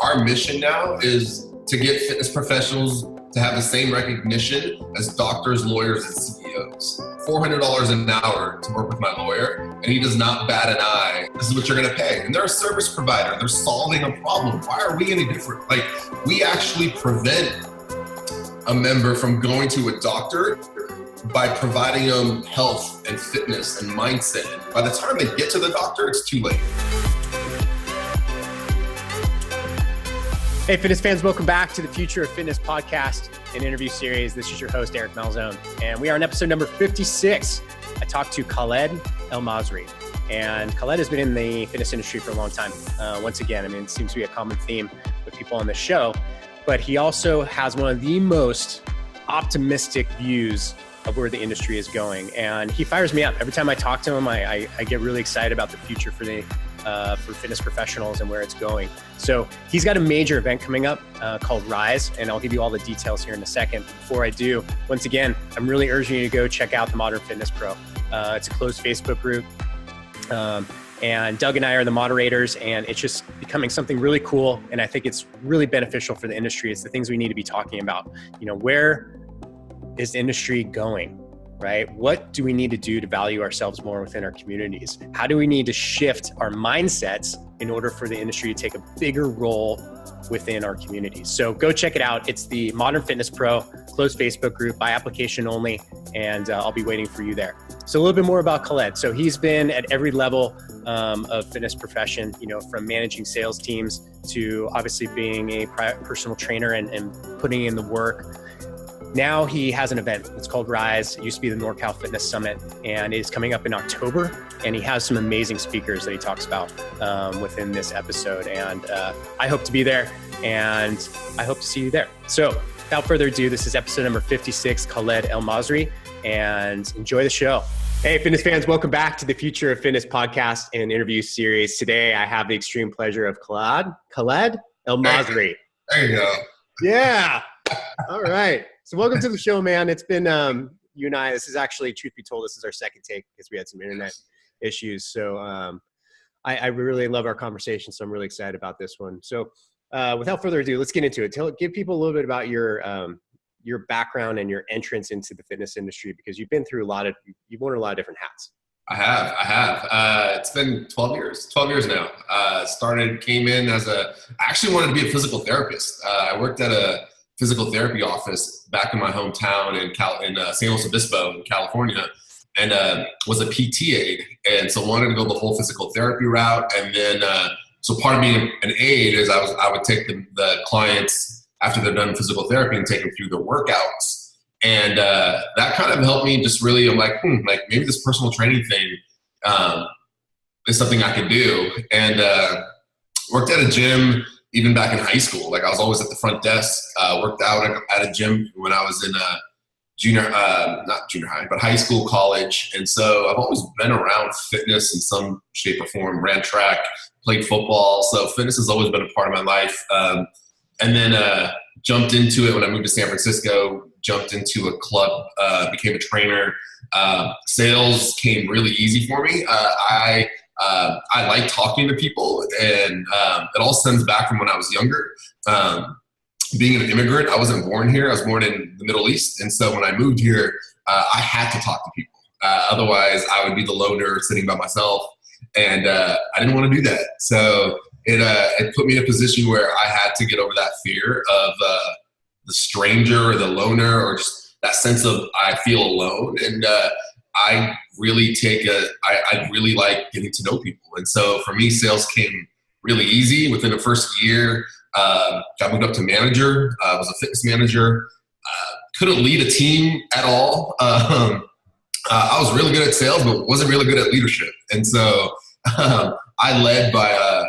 Our mission now is to get fitness professionals to have the same recognition as doctors, lawyers, and CEOs. $400 an hour to work with my lawyer, and he does not bat an eye. This is what you're gonna pay. And they're a service provider. They're solving a problem. Why are we any different? Like, we actually prevent a member from going to a doctor by providing them health and fitness and mindset. By the time they get to the doctor, it's too late. Hey, fitness fans, welcome back to the Future of Fitness podcast and interview series. This is your host, Eric Malzone, and we are on episode number 56. I talked to Khaled Elmasri, and Khaled has been in the fitness industry for a long time. Once again, I mean, it seems to be a common theme with people on this show, but he also has one of the most optimistic views of where the industry is going, and he fires me up. Every time I talk to him, I get really excited about the future for fitness professionals and where it's going. So he's got a major event coming up called Rise, and I'll give you all the details here in a second. Before I do, once again, I'm really urging you to go check out the Modern Fitness Pro. It's a closed Facebook group, and Doug and I are the moderators, and it's just becoming something really cool, and I think it's really beneficial for the industry. It's the things we need to be talking about. You know, where is the industry going? Right? What do we need to do to value ourselves more within our communities? How do we need to shift our mindsets in order for the industry to take a bigger role within our communities? So go check it out. It's the Modern Fitness Pro, closed Facebook group, by application only, and I'll be waiting for you there. So a little bit more about Khaled. So he's been at every level of fitness profession, you know, from managing sales teams to obviously being a personal trainer and putting in the work. Now he has an event. It's called Rise. It used to be the NorCal Fitness Summit, and it's coming up in October. And he has some amazing speakers that he talks about within this episode. And I hope to be there, and I hope to see you there. So without further ado, this is episode number 56, Khaled Elmasri, and enjoy the show. Hey, fitness fans, welcome back to the Future of Fitness podcast and interview series. Today, I have the extreme pleasure of Khaled Elmasri. There you go. Yeah. All right. So welcome to the show, man. It's been you and I. This is actually, truth be told, this is our second take because we had some internet issues. So I really love our conversation. So I'm really excited about this one. So without further ado, let's get into it. Give people a little bit about your background and your entrance into the fitness industry, because you've been through you've worn a lot of different hats. I have. It's been 12 years now. Came in I actually wanted to be a physical therapist. I worked at a physical therapy office back in my hometown in San Luis Obispo in California, and was a PT aide. And so wanted to go the whole physical therapy route. And then, so part of being an aide is I would take the clients after they're done physical therapy and take them through their workouts. And that kind of helped me just really, I'm like maybe this personal training thing is something I could do. And worked at a gym even back in high school. Like, I was always at the front desk, worked out at a gym when I was in not junior high, but high school, college. And so I've always been around fitness in some shape or form, ran track, played football. So fitness has always been a part of my life. And then jumped into it when I moved to San Francisco, jumped into a club, became a trainer. Sales came really easy for me. I like talking to people, and it all stems back from when I was younger. Being an immigrant, I wasn't born here. I was born in the Middle East. And so when I moved here, I had to talk to people. Otherwise, I would be the loner sitting by myself, and I didn't want to do that. So it put me in a position where I had to get over that fear of the stranger or the loner, or just that sense of I feel alone. And I really like getting to know people. And so for me, sales came really easy. Within the first year, got moved up to manager. I was a fitness manager. Couldn't lead a team at all. I was really good at sales, but wasn't really good at leadership. And so I led by,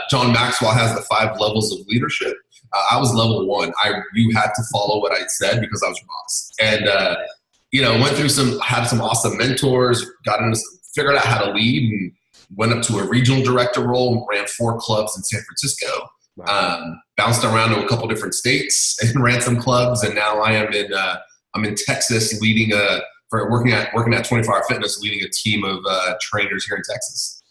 John Maxwell has the 5 levels of leadership. I was level 1. You had to follow what I said because I was your boss. And, went through had some awesome mentors, figured out how to lead, and went up to a regional director role, ran 4 clubs in San Francisco. Wow. Bounced around to a couple different states and ran some clubs. And now I'm in Texas working at 24 Hour Fitness, leading a team of trainers here in Texas.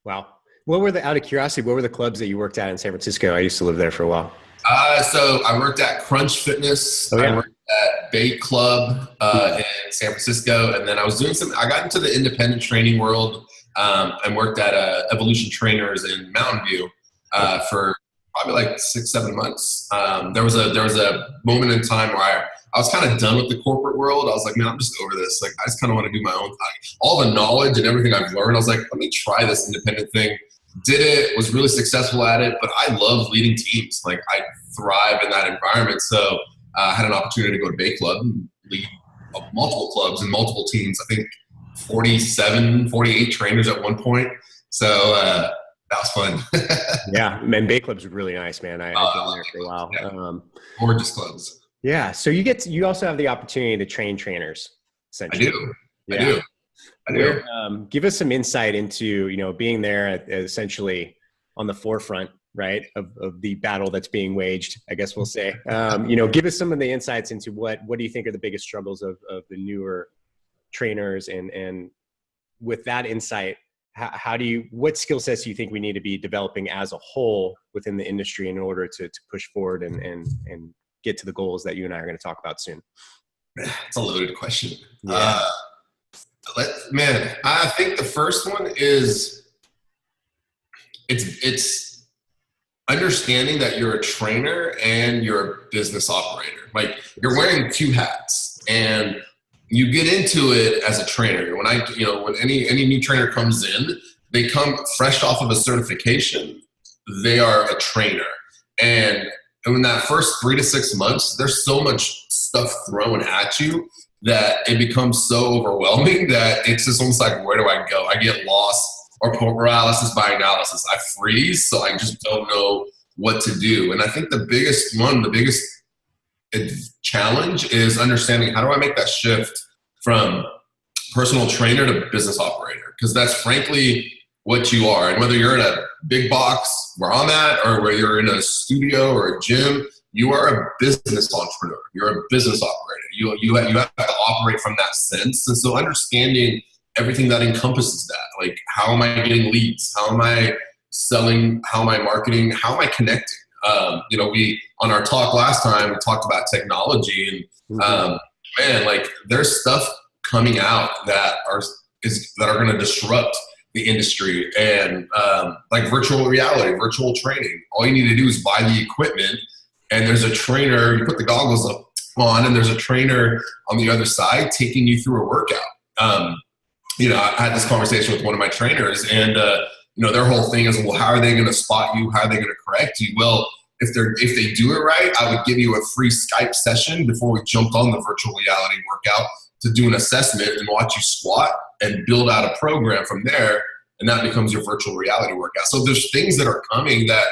Wow. Out of curiosity, what were the clubs that you worked at in San Francisco? I used to live there for a while. So I worked at Crunch Fitness. Oh, yeah. I worked at Bay Club in San Francisco, and then I was doing I got into the independent training world and worked at Evolution Trainers in Mountain View for probably like 6-7 months. There was a moment in time where I was kind of done with the corporate world. I was like, man, I'm just over this. Like, I just kind of want to do my own thing. All the knowledge and everything I've learned, I was like, let me try this independent thing. Did it, was really successful at it, but I love leading teams. Like, I thrive in that environment. So I had an opportunity to go to Bay Club and lead multiple clubs and multiple teams. I think 47, 48 trainers at one point. So that was fun. Yeah, man, Bay Club's really nice, man. I've been there for a while. Yeah. Gorgeous clubs. Yeah, so you also have the opportunity to train trainers, essentially. I do. Give us some insight into, being there essentially on the forefront, right, of the battle that's being waged, I guess we'll say. Give us some of the insights into what do you think are the biggest struggles of the newer trainers, and with that insight, what skill sets do you think we need to be developing as a whole within the industry in order to push forward and get to the goals that you and I are going to talk about soon? It's a loaded question. Yeah. I think the first one is it's understanding that you're a trainer and you're a business operator. Like, you're wearing two hats, and you get into it as a trainer. When any new trainer comes in, they come fresh off of a certification. They are a trainer, and in that first 3 to 6 months, there's so much stuff thrown at you that it becomes so overwhelming that it's just almost like, where do I go? I get lost, or paralysis by analysis. I freeze, so I just don't know what to do. And I think the biggest challenge is understanding, how do I make that shift from personal trainer to business operator? Because that's frankly what you are. And whether you're in a big box where I'm at, or whether you're in a studio or a gym, you are a business entrepreneur. You're a business operator. You have to operate from that sense. And so understanding everything that encompasses that, like, how am I getting leads? How am I selling? How am I marketing? How am I connecting? On our talk last time, we talked about technology, and there's stuff coming out that are going to disrupt the industry, and like virtual reality, virtual training. All you need to do is buy the equipment, and there's a trainer. You put the goggles on, and there's a trainer on the other side taking you through a workout. I had this conversation with one of my trainers, and their whole thing is, well, how are they going to spot you? How are they going to correct you? Well, if they do it right, I would give you a free Skype session before we jumped on the virtual reality workout to do an assessment and watch you squat and build out a program from there, and that becomes your virtual reality workout. So there's things that are coming that,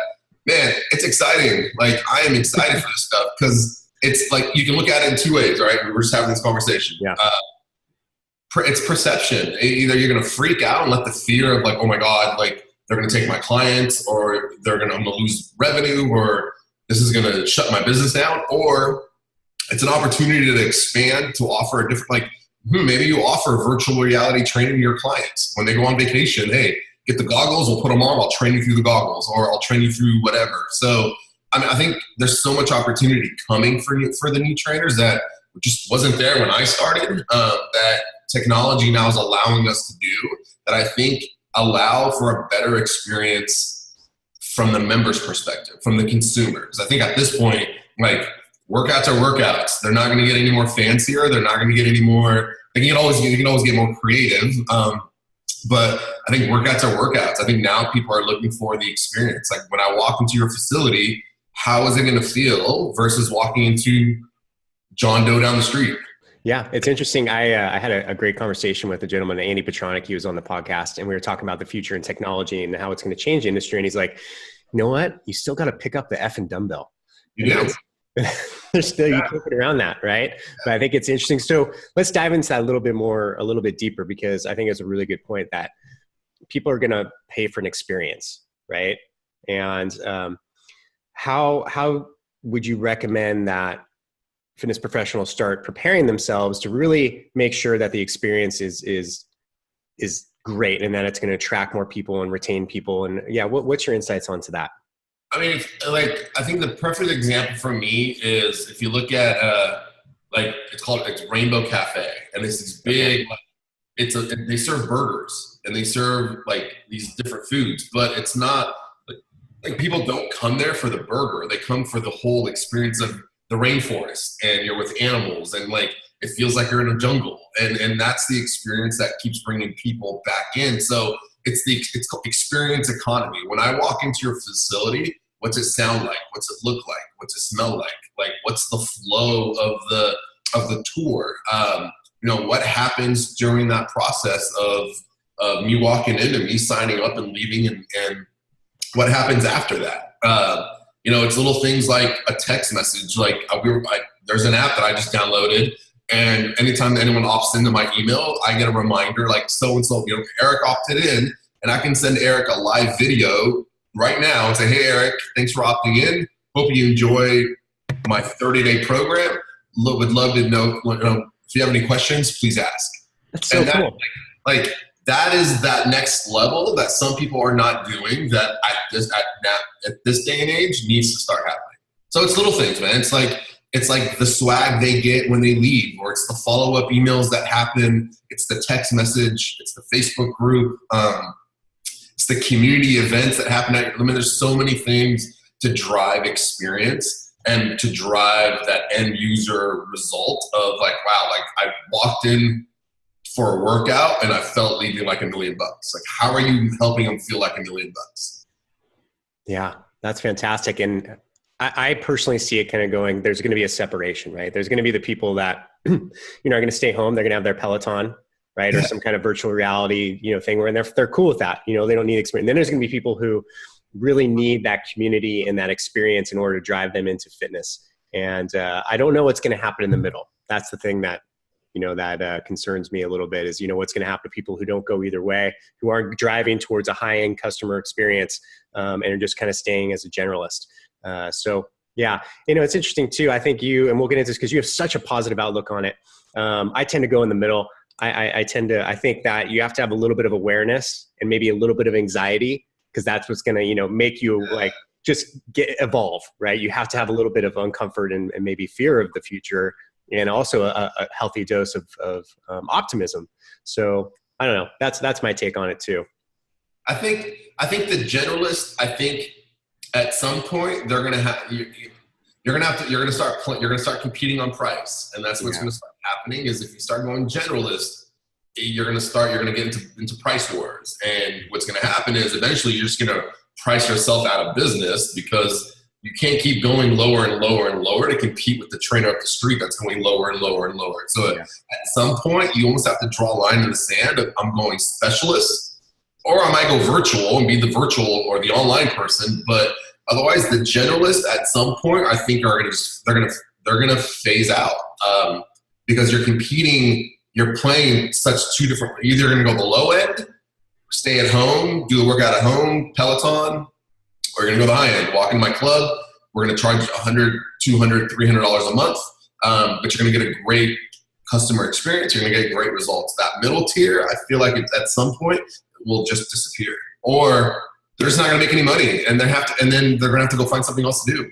man, it's exciting. Like, I am excited for this stuff, because it's like, you can look at it in two ways, right? We were just having this conversation. Yeah. It's perception. Either you're going to freak out and let the fear of, like, oh my God, like, they're going to take my clients, or I'm going to lose revenue, or this is going to shut my business down, or it's an opportunity to expand, to offer a different, like, maybe you offer virtual reality training to your clients when they go on vacation. Hey, get the goggles, we'll put them on, I'll train you through the goggles, or I'll train you through whatever. So, I think there's so much opportunity coming for the new trainers that just wasn't there when I started, that technology now is allowing us to do, that I think allow for a better experience from the member's perspective, from the consumers. I think at this point, like, workouts are workouts. They're not going to get any more fancier. They're not going to get any more. You can always get more creative. But I think workouts are workouts. I think now people are looking for the experience. Like, when I walk into your facility, how is it going to feel versus walking into John Doe down the street? Yeah, it's interesting. I had a great conversation with a gentleman, Andy Petronic. He was on the podcast, and we were talking about the future in technology and how it's going to change the industry. And he's like, you know what? You still got to pick up the effing dumbbell. You do. There's still, you can't get around that, right? But I think it's interesting. So let's dive into that a little bit deeper, because I think it's a really good point that people are going to pay for an experience, right? And how would you recommend that fitness professionals start preparing themselves to really make sure that the experience is great and that it's going to attract more people and retain people. And yeah, what's your insights onto that? I mean, I think the perfect example for me is if you look at, it's Rainbow Cafe, and it's this big, they serve burgers and they serve like these different foods, but it's not like people don't come there for the burger. They come for the whole experience of the rainforest, and you're with animals, and like it feels like you're in a jungle, and that's the experience that keeps bringing people back in. So it's called experience economy. When I walk into your facility, what's it sound like? What's it look like? What's it smell like? Like what's the flow of the tour? What happens during that process of me walking into me signing up and leaving, and what happens after that? It's little things like a text message. There's an app that I just downloaded, and anytime anyone opts into my email, I get a reminder like so-and-so, Eric opted in, and I can send Eric a live video right now and say, hey, Eric, thanks for opting in. Hope you enjoy my 30-day program. Would love to know, if you have any questions, please ask. That's so cool. That is that next level that some people are not doing that at this day and age needs to start happening. So it's little things, man. It's like the swag they get when they leave, or it's the follow-up emails that happen. It's the text message. It's the Facebook group. It's the community events that happen. There's so many things to drive experience and to drive that end user result of like, wow, like I walked in for a workout and I felt leaving like $1 million. Like, how are you helping them feel like $1 million? Yeah, that's fantastic. And I personally see it kind of going, there's going to be a separation, right? There's going to be the people that, are going to stay home. They're going to have their Peloton, right? Or some kind of virtual reality, thing where they're cool with that. They don't need experience. And then there's going to be people who really need that community and that experience in order to drive them into fitness. And I don't know what's going to happen in the middle. That's the thing that, that concerns me a little bit is, what's going to happen to people who don't go either way, who aren't driving towards a high-end customer experience and are just kind of staying as a generalist. So yeah, it's interesting too. I think and we'll get into this because you have such a positive outlook on it. I tend to go in the middle. I think that you have to have a little bit of awareness and maybe a little bit of anxiety, because that's what's going to, make you like just evolve, right? You have to have a little bit of uncomfort and maybe fear of the future, and also a healthy dose of optimism. So I don't know. That's my take on it too. I think the generalist, at some point they're going to have, you're going to start competing on price. And that's what's going to start happening is if you start going generalist, you're going to get into price wars. And what's going to happen is eventually you're just going to price yourself out of business because you can't keep going lower and lower and lower to compete with the trainer up the street that's going lower and lower and lower. So at some point, you almost have to draw a line in the sand of I'm going specialist, or I might go virtual and be the virtual or the online person. But otherwise, the generalists at some point, I think they're gonna phase out because you're competing. You're playing such two different. You're either gonna go the low end, stay at home, do the workout at home, Peloton. Or you're going to go the high end, walk in my club. We're going to charge $100, $200, $300 a month, but you're going to get a great customer experience. You're going to get great results. That middle tier, I feel like at some point will just disappear, or they're just not going to make any money, and then they're going to have to go find something else to do.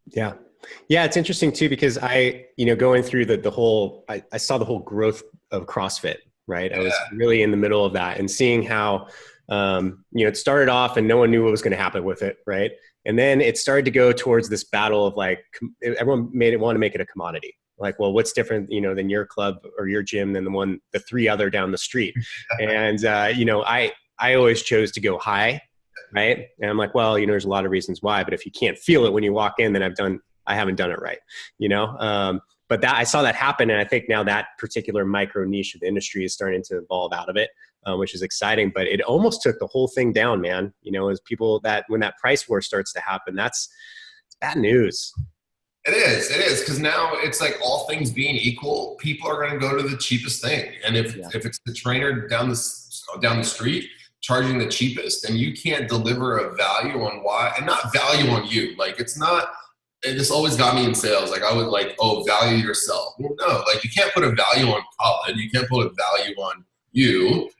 Yeah. Yeah. It's interesting too, because going through the whole, I saw the whole growth of CrossFit, right? I was really in the middle of that and seeing how, it started off and no one knew what was going to happen with it. Right. And then it started to go towards this battle of like, everyone want to make it a commodity. Like, well, what's different, than your club or your gym than the three other down the street. And, I always chose to go high. Right. And I'm like, well, there's a lot of reasons why, but if you can't feel it when you walk in, then I haven't done it right. But I saw that happen. And I think now that particular micro niche of the industry is starting to evolve out of it. Which is exciting, but it almost took the whole thing down, man. As people when that price war starts to happen, it's bad news. It is. Because now it's like all things being equal, people are going to go to the cheapest thing. And if it's the trainer down the street charging the cheapest, then you can't deliver a value on why, and not value on you. Like it's not, and this always got me in sales. Like I would value yourself. Well, no, like you can't put a value on Khaled. You can't put a value on you.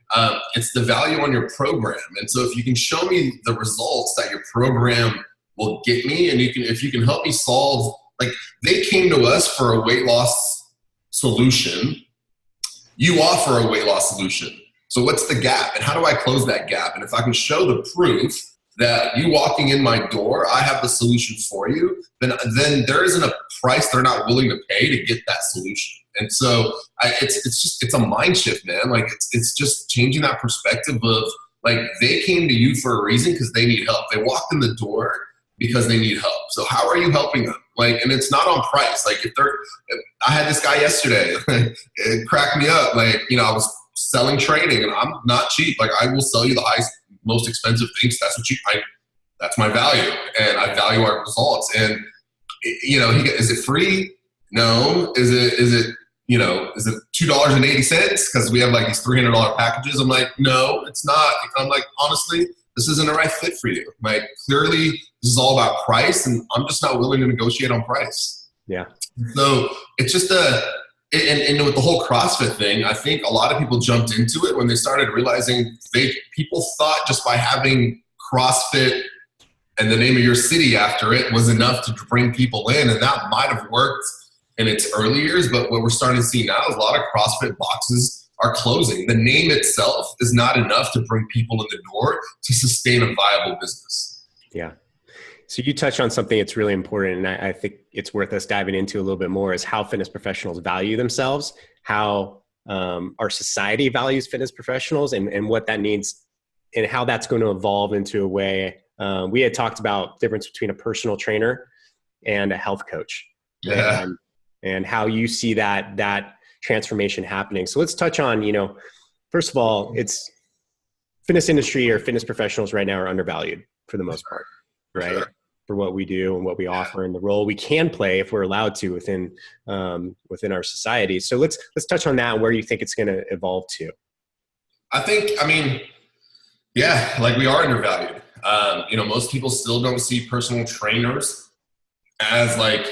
It's the value on your program. And so if you can show me the results that your program will get me, and if you can help me solve, like they came to us for a weight loss solution, you offer a weight loss solution. So what's the gap, and how do I close that gap? And if I can show the proof that you walking in my door, I have the solution for you, then there isn't a price they're not willing to pay to get that solution. And so it's a mind shift, man. Like it's just changing that perspective of like they came to you for a reason because they need help. They walked in the door because they need help. So how are you helping them? Like, and it's not on price. Like I had this guy yesterday, it cracked me up. Like, you know, I was selling training and I'm not cheap. Like I will sell you the highest, most expensive things. That's my value, and I value our results. And you know, is it free? No. Is it you know, is it $2.80 because we have like these $300 packages? I'm like, no, it's not. I'm like, honestly, this isn't the right fit for you. Like clearly this is all about price, and I'm just not willing to negotiate on price. Yeah. So it's just and with the whole CrossFit thing, I think a lot of people jumped into it when they started realizing people thought just by having CrossFit and the name of your city after it was enough to bring people in. And that might have worked in its early years, but what we're starting to see now is a lot of CrossFit boxes are closing. The name itself is not enough to bring people in the door to sustain a viable business. Yeah. So you touched on something that's really important, and I think it's worth us diving into a little bit more, is how fitness professionals value themselves, how our society values fitness professionals, and what that needs and how that's going to evolve into a way. We had talked about the difference between a personal trainer and a health coach. Yeah. And how you see that transformation happening. So let's touch on, you know, first of all, it's fitness industry or fitness professionals right now are undervalued for the most part, right? Sure. For what we do and what we offer and the role we can play if we're allowed to within our society. So let's touch on that and where you think it's going to evolve to. I mean, yeah, like we are undervalued. You know, most people still don't see personal trainers as like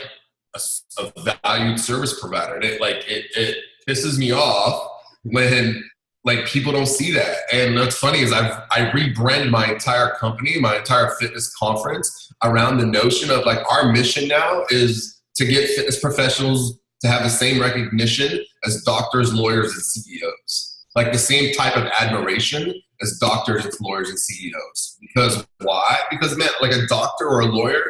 a valued service provider. It pisses me off when like people don't see that. And what's funny is I rebranded my entire company, my entire fitness conference around the notion of like our mission now is to get fitness professionals to have the same recognition as doctors, lawyers, and CEOs. Like the same type of admiration as doctors, lawyers, and CEOs. Because why? Because man, like a doctor or a lawyer,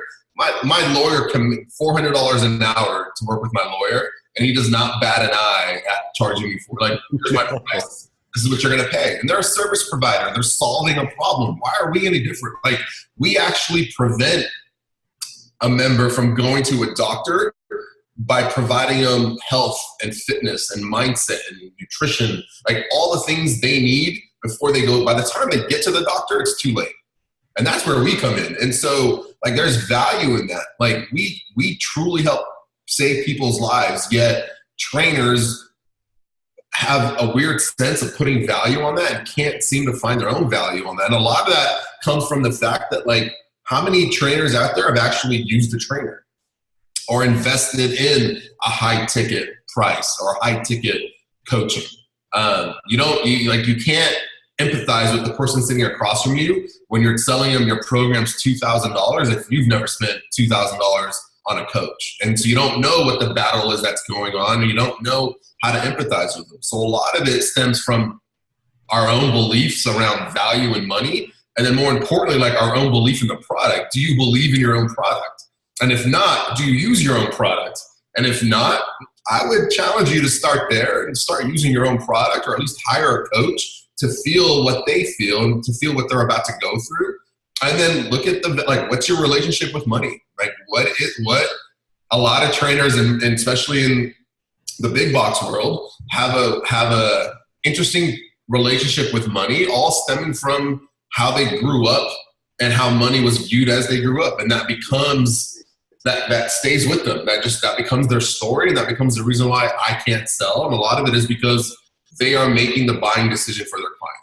my lawyer can $400 an hour to work with my lawyer, and he does not bat an eye at charging me for like, here's my price. This is what you're going to pay. And they're a service provider. They're solving a problem. Why are we any different? Like we actually prevent a member from going to a doctor by providing them health and fitness and mindset and nutrition, like all the things they need before they go. By the time they get to the doctor, it's too late. And that's where we come in. And so like there's value in that. Like we truly help save people's lives, yet trainers have a weird sense of putting value on that and can't seem to find their own value on that. And a lot of that comes from the fact that like how many trainers out there have actually used a trainer or invested in a high ticket price or high ticket coaching. You can't empathize with the person sitting across from you when you're selling them your program's $2,000 if you've never spent $2,000 on a coach. And so you don't know what the battle is that's going on, and you don't know how to empathize with them. So a lot of it stems from our own beliefs around value and money, and then more importantly, like our own belief in the product. Do you believe in your own product? And if not, do you use your own product? And if not, I would challenge you to start there and start using your own product, or at least hire a coach to feel what they feel and to feel what they're about to go through. And then look at what's your relationship with money? Like what a lot of trainers and especially in the big box world have a interesting relationship with money, all stemming from how they grew up and how money was viewed as they grew up. And that becomes that stays with them. That becomes their story, and that becomes the reason why I can't sell. And a lot of it is because they are making the buying decision for their client.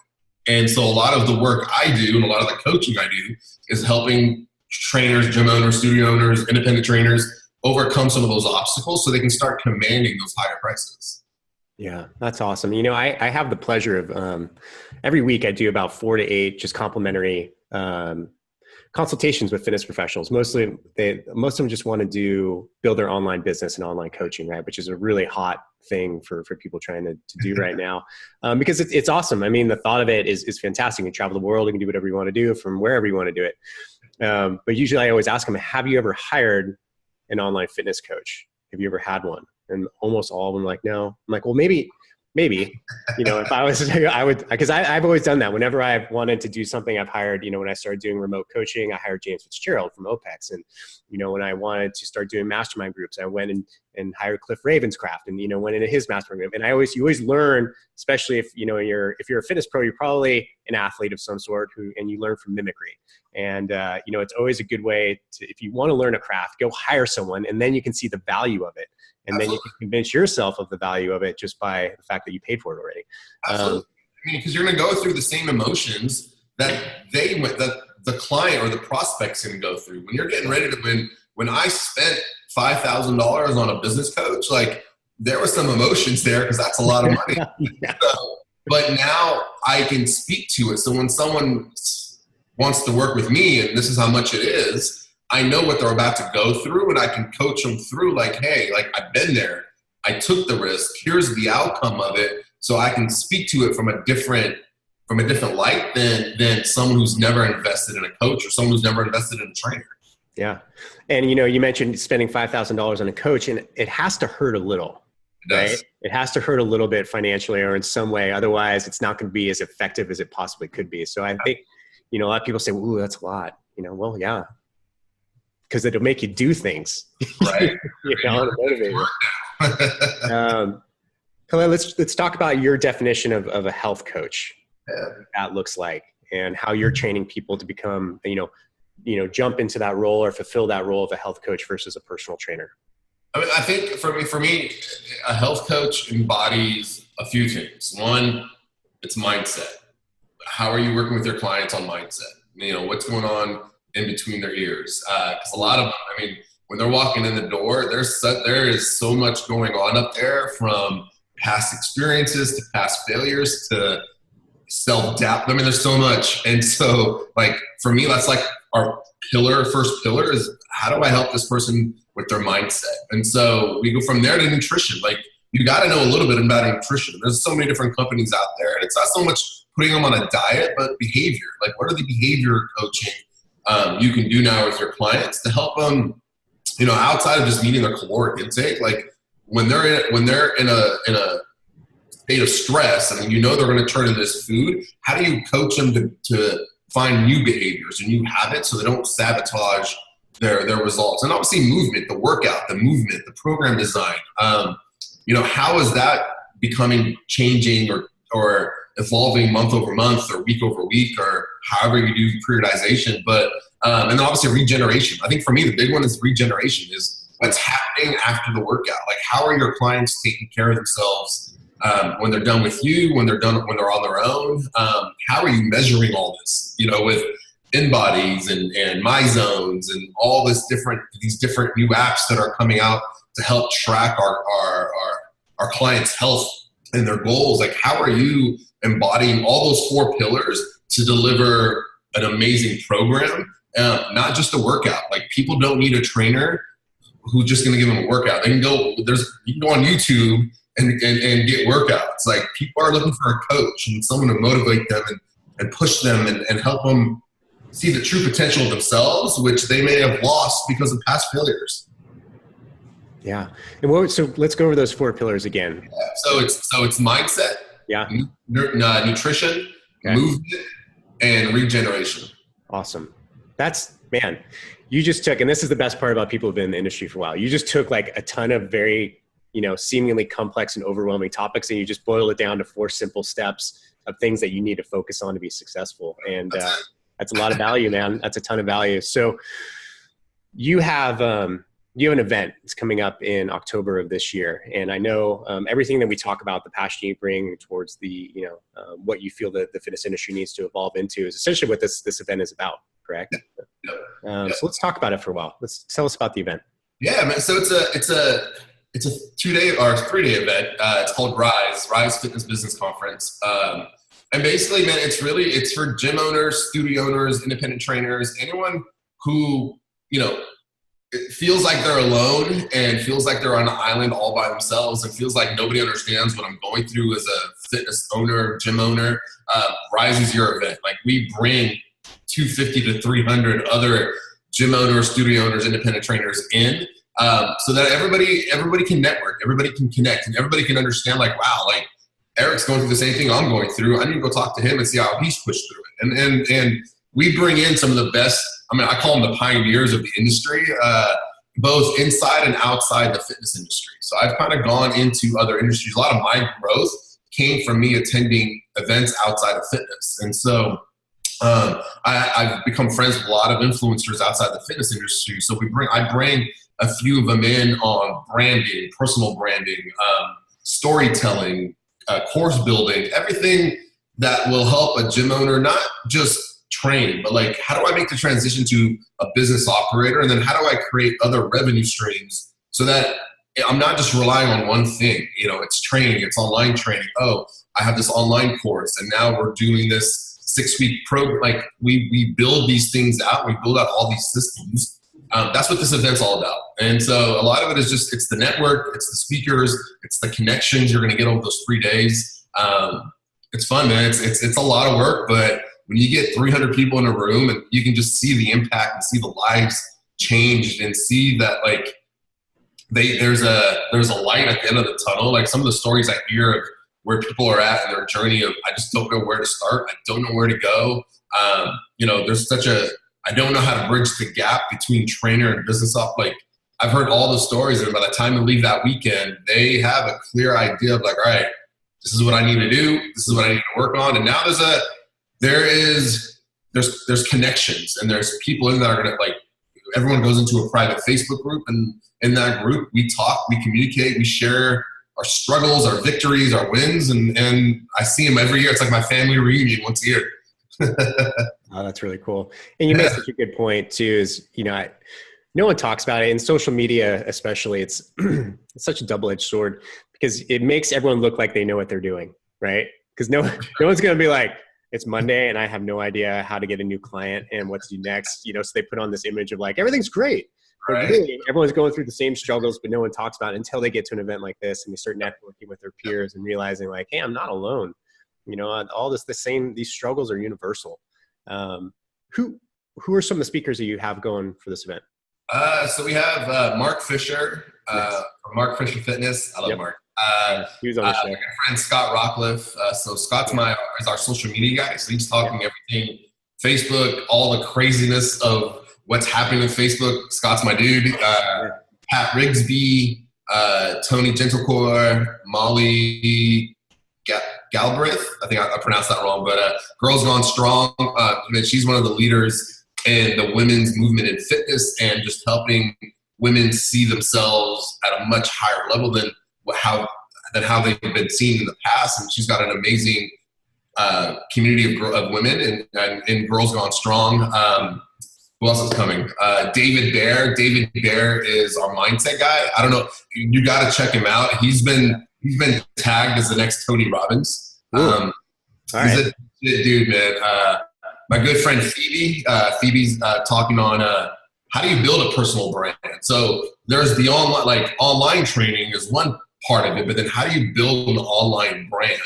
And so a lot of the work I do and a lot of the coaching I do is helping trainers, gym owners, studio owners, independent trainers overcome some of those obstacles so they can start commanding those higher prices. Yeah, that's awesome. I have the pleasure of every week I do about 4 to 8 just complimentary consultations with fitness professionals. Most of them just want to build their online business and online coaching, right? Which is a really hot thing for people trying to do right now, because it's awesome. I mean, the thought of it is fantastic. You can travel the world, you can do whatever you want to do from wherever you want to do it. But usually I always ask them, have you ever hired an online fitness coach? Have you ever had one? And almost all of them are like, no. I'm like, well, maybe, if I was, I would, because I've always done that. Whenever I've wanted to do something, I've hired, when I started doing remote coaching, I hired James Fitzgerald from OPEX. And, when I wanted to start doing mastermind groups, I went and hired Cliff Ravenscraft and, went into his mastermind group. And you always learn, especially if you're a fitness pro, you're probably an athlete of some sort and you learn from mimicry. And, it's always a good way to, if you want to learn a craft, go hire someone and then you can see the value of it. And Absolutely. then you can convince yourself of the value of it just by the fact that you paid for it already. Absolutely. Because you're going to go through the same emotions that the client or the prospect's going to go through. When you're getting ready to win, when I spent $5,000 on a business coach, like there were some emotions there because that's a lot of money. Yeah. But now I can speak to it. So when someone wants to work with me and this is how much it is, I know what they're about to go through and I can coach them through like, hey, like I've been there. I took the risk. Here's the outcome of it. So I can speak to it from a different light than someone who's never invested in a coach or someone who's never invested in a trainer. Yeah. And, you mentioned spending $5,000 on a coach and it has to hurt a little, right? It has to hurt a little bit financially or in some way. Otherwise it's not going to be as effective as it possibly could be. So I think, a lot of people say, ooh, that's a lot, well, yeah. Because it'll make you do things, right? To motivate you. Khaled, let's talk about your definition of a health coach. Yeah. What that looks like, and how you're training people to become, jump into that role or fulfill that role of a health coach versus a personal trainer. I mean, I think for me, a health coach embodies a few things. One, it's mindset. How are you working with your clients on mindset? What's going on in between their ears, because a lot of them, when they're walking in the door, there is so much going on up there, from past experiences to past failures to self-doubt. There's so much. And so like for me, that's like our first pillar is how do I help this person with their mindset? And so we go from there to nutrition. Like you got to know a little bit about nutrition. There's so many different companies out there, and it's not so much putting them on a diet, but behavior. Like what are the behavior coaching you can do now with your clients to help them, outside of just meeting their caloric intake. Like when they're in a state of stress, they're going to turn to this food. How do you coach them to find new behaviors and new habits so they don't sabotage their results? And obviously movement, the workout, the movement, the program design. How is that changing or evolving month over month or week over week or however you do periodization, but and then obviously regeneration. I think for me the big one is regeneration, is what's happening after the workout. Like how are your clients taking care of themselves when they're done with you, when they're on their own? How are you measuring all this? With InBodies and My Zones and all these different new apps that are coming out to help track our clients' health and their goals. Like how are you embodying all those 4 pillars to deliver an amazing program, not just a workout? Like people don't need a trainer who's just going to give them a workout. You can go on YouTube and get workouts. Like people are looking for a coach and someone to motivate them and push them and help them see the true potential of themselves, which they may have lost because of past failures. Yeah. And so let's go over those 4 pillars again. Yeah. So it's mindset. Yeah. Nutrition, okay, movement, and regeneration. Awesome. You just took, and this is the best part about people who've been in the industry for a while. You just took like a ton of very, seemingly complex and overwhelming topics, and you just boiled it down to 4 simple steps of things that you need to focus on to be successful. And that's a lot of value, man. That's a ton of value. So you have an event that's coming up in October of this year. And I know everything that we talk about, the passion you bring towards the, what you feel that the fitness industry needs to evolve into is essentially what this event is about, correct? Yeah. So let's talk about it for a while. Tell us about the event. Yeah, man. So it's a it's a 2-day or 3-day event. It's called Rise Fitness Business Conference. And basically, man, it's for gym owners, studio owners, independent trainers, anyone who, it feels like they're alone and feels like they're on an island all by themselves and feels like nobody understands what I'm going through as a fitness owner, gym owner. Rise is your event. Like, we bring 250 to 300 other gym owners, studio owners, independent trainers in, so that everybody can network, everybody can connect, and everybody can understand, like, wow, like, Eric's going through the same thing I'm going through. I need to go talk to him and see how he's pushed through it. And we bring in some of the best, I call them the pioneers of the industry, both inside and outside the fitness industry. So I've kind of gone into other industries. A lot of my growth came from me attending events outside of fitness. And so I've become friends with a lot of influencers outside the fitness industry. So I bring a few of them in on branding, personal branding, storytelling, course building, everything that will help a gym owner not just train, but like, how do I make the transition to a business operator? And then how do I create other revenue streams so that I'm not just relying on one thing? It's training, it's online training. Oh, I have this online course, and now we're doing this 6-week program. Like, we build these things out, we build out all these systems. That's what this event's all about. And so a lot of it is just, it's the network, it's the speakers, it's the connections you're going to get over those 3 days. It's fun, man. It's a lot of work, but when you get 300 people in a room and you can just see the impact and see the lives changed and see that, like, there's a light at the end of the tunnel. Like, some of the stories I hear of where people are at in their journey of, I just don't know where to start. I don't know where to go. There's I don't know how to bridge the gap between trainer and business like, I've heard all the stories, and by the time they leave that weekend, they have a clear idea of, like, all right, this is what I need to do. This is what I need to work on. And now there's connections, and there's people in that are going to, like, everyone goes into a private Facebook group, and in that group, we talk, we communicate, we share our struggles, our victories, our wins. And I see them every year. It's like my family reunion once a year. Oh, that's really cool. And you made such a good point too, is, no one talks about it in social media, especially. It's such a double-edged sword, because it makes everyone look like they know what they're doing, right? Because no one's going to be like, it's Monday and I have no idea how to get a new client and what to do next. So they put on this image of, like, everything's great. But right. Really, everyone's going through the same struggles, but no one talks about it until they get to an event like this and they start networking with their peers and realizing, like, hey, I'm not alone. All these struggles are universal. Who are some of the speakers that you have going for this event? So we have Mark Fisher, from Mark Fisher Fitness. I love Mark. He was on the show. My friend Scott Rockcliffe. So Scott's is our social media guy. So he's talking everything, Facebook, all the craziness of what's happening with Facebook. Scott's my dude. Pat Rigsby, Tony Gentlecore, Molly Galbraith. I think I pronounced that wrong, but Girls Gone Strong. She's one of the leaders in the women's movement in fitness and just helping women see themselves at a much higher level than how they've been seen in the past. And she's got an amazing community of women in Girls Gone Strong. Who else is coming? David Bear. David Bear is our mindset guy. I don't know. You got to check him out. He's been tagged as the next Tony Robbins. He's a dude, man. My good friend Phoebe. Phoebe's talking on how do you build a personal brand. So there's the online training is one part of it, but then how do you build an online brand?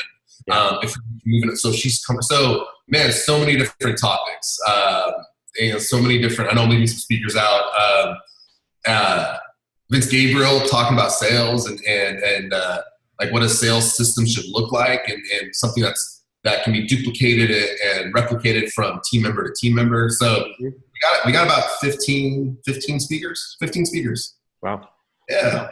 If you're moving it. So she's coming. So man, so many different topics. So many different. I know I'm leaving some speakers out. Vince Gabriel talking about sales and like what a sales system should look like, and something that can be duplicated and replicated from team member to team member. So we got about 15 speakers. 15 speakers. Wow. Yeah.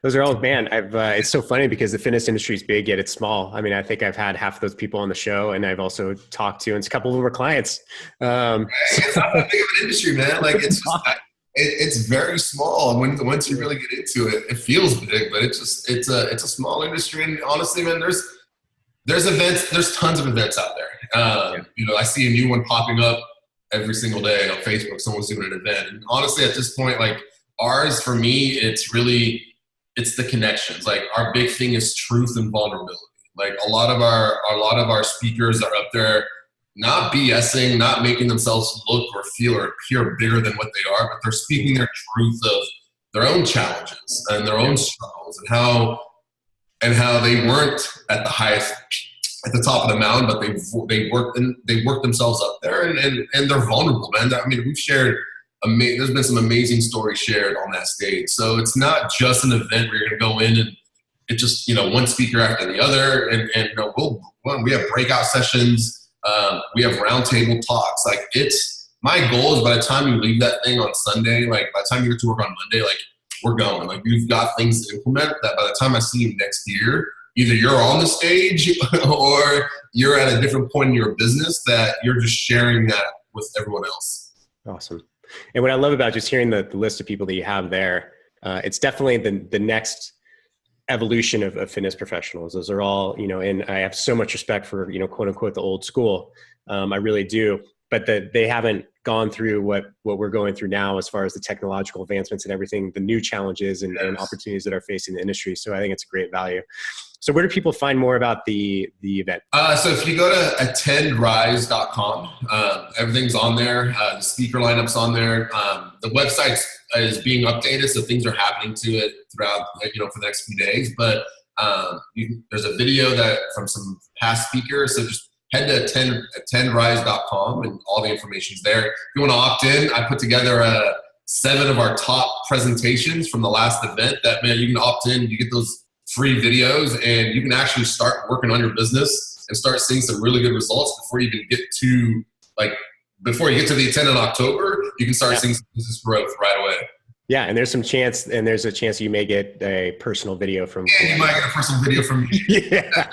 Those are all, man, it's so funny because the fitness industry is big, yet it's small. I mean, I think I've had half of those people on the show, and I've also talked to, and a couple of them are clients. It's not that big of an industry, man. Like, it's just, it's very small. And once you really get into it, it feels big, but it's a small industry. And honestly, man, there's events, there's tons of events out there. I see a new one popping up every single day on Facebook. Someone's doing an event. And honestly, at this point, like ours, for me, it's really, it's the connections. Like our big thing is truth and vulnerability. Like a lot of our speakers are up there not BSing, not making themselves look or feel or appear bigger than what they are, but they're speaking their truth of their own challenges and their own struggles and how they weren't at the highest, at the top of the mountain, but they worked themselves up there and they're vulnerable, man. I mean, we've shared. There's been some amazing stories shared on that stage. So it's not just an event where you're going to go in and it just, one speaker after the other. And we have breakout sessions. We have roundtable talks. Like my goal is by the time you leave that thing on Sunday, like by the time you get to work on Monday, like we're going. Like you've got things to implement that by the time I see you next year, either you're on the stage or you're at a different point in your business that you're just sharing that with everyone else. Awesome. And what I love about just hearing the list of people that you have there, it's definitely the next evolution of fitness professionals. Those are all, and I have so much respect for, quote unquote, the old school. I really do. But they haven't gone through what we're going through now as far as the technological advancements and everything, the new challenges and opportunities that are facing the industry. So I think it's a great value. So where do people find more about the event? So if you go to attendrise.com, everything's on there. The speaker lineup's on there. The website is being updated, so things are happening to it throughout, for the next few days. But there's a video from some past speakers. So just head to attendrise.com and all the information's there. If you want to opt in, I put together 7 of our top presentations from the last event that, man, you can opt in. You get those free videos and you can actually start working on your business and start seeing some really good results before you even get to the attend in October. You can start seeing some business growth right away. Yeah, and there's a chance you may get a personal video from. Yeah, you might get a personal video from me. Yeah.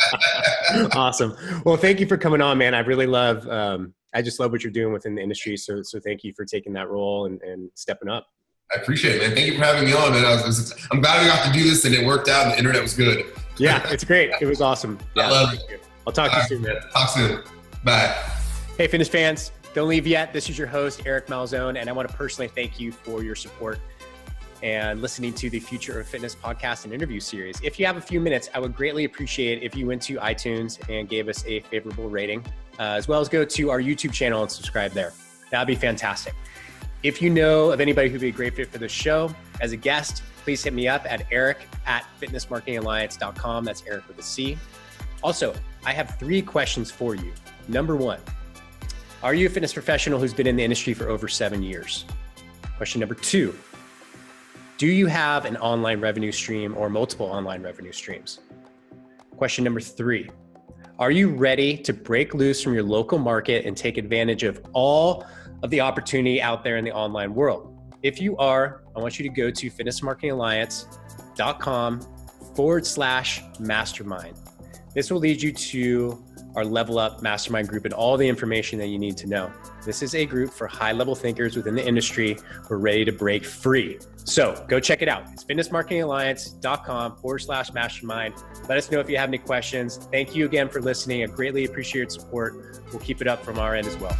Awesome. Well, thank you for coming on, man. I really love. I just love what you're doing within the industry. So thank you for taking that role and stepping up. I appreciate it, man. Thank you for having me on, man. I'm glad we got to do this and it worked out and the internet was good. Yeah, it's great. It was awesome. Yeah, I love it. I'll talk to you soon, man. Talk soon. Bye. Hey, fitness fans, don't leave yet. This is your host, Eric Malzone, and I want to personally thank you for your support and listening to the Future of Fitness podcast and interview series. If you have a few minutes, I would greatly appreciate if you went to iTunes and gave us a favorable rating, as well as go to our YouTube channel and subscribe there. That'd be fantastic. If you know of anybody who'd be a great fit for the show as a guest, please hit me up at eric@fitnessmarketingalliance.com. That's Eric with a C. Also, I have 3 questions for you. Number 1, are you a fitness professional who's been in the industry for over 7 years? Question number 2, do you have an online revenue stream or multiple online revenue streams? Question number 3, are you ready to break loose from your local market and take advantage of all of the opportunity out there in the online world? If you are, I want you to go to fitnessmarketingalliance.com/mastermind. This will lead you to our Level Up Mastermind group and all the information that you need to know. This is a group for high-level thinkers within the industry who are ready to break free. So go check it out. It's fitnessmarketingalliance.com/mastermind. Let us know if you have any questions. Thank you again for listening. I greatly appreciate your support. We'll keep it up from our end as well.